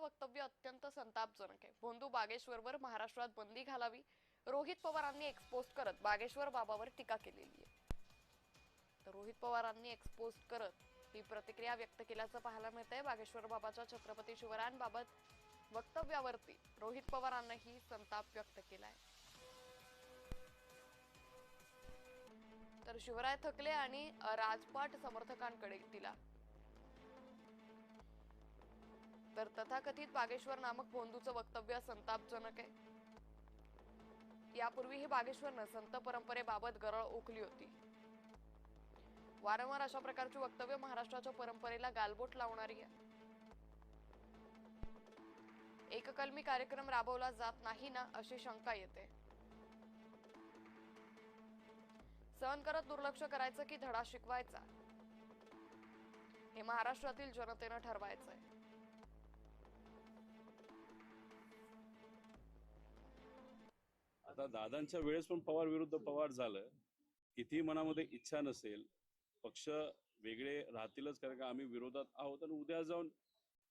वक्तव्य अत्यंत संतापजनक आहे। भोंदू बागेश्वरवर महाराष्ट्रात बंदी घालावी रोहित पवारांनी एक्सपोज करत बागेश्वर बाबावर टीका केलेली आहे। तर रोहित पवारांनी एक्सपोज करत ही प्रतिक्रिया व्यक्त केल्याचं पाहायला मिळतंय। बागेश्वर बाबाच्या छत्रपती शिवरायांबाबत वक्तव्यावरती रोहित पवारांनीही संताप व्यक्त केलाय। तर शिवराय थकले आणि राजपाट समर्थकांकडे दिला। तर तथाकथित बागेश्वर नामक भोंदूचं वक्तव्य संतापजनक आहे। यापूर्वीही बागेश्वरनं संत परंपरेबाबत गरळ ओकली होती। वारंवार अशा प्रकारची वक्तव्य महाराष्ट्राच्या परंपरेला गालबोट लावणारी आहे। एककलमी कार्यक्रम राबवला जात नाही ना अशी शंका येते। सहन करत दुर्लक्ष करायचं की धडा शिकवायचा हे महाराष्ट्रातील जनतेनं ठरवायचंय। आता दादांच्या वेळेस पण पवार विरुद्ध पवार झालं। किती मनामध्ये इच्छा नसेल, पक्ष वेगळे राहतीलच, कारण का आम्ही विरोधात आहोत आणि उद्या जाऊन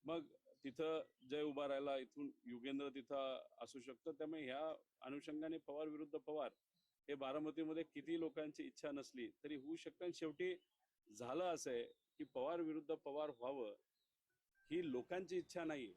मग तिथं जय उभा राहिला, इथून युगेंद्र तिथं असू शकतं। त्यामुळे ह्या अनुषंगाने पवार विरुद्ध पवार हे बारामतीमध्ये किती लोकांची इच्छा नसली तरी होऊ शकतं। आणि शेवटी झालं असं आहे की पवार विरुद्ध पवार व्हावं ही लोकांची इच्छा नाही,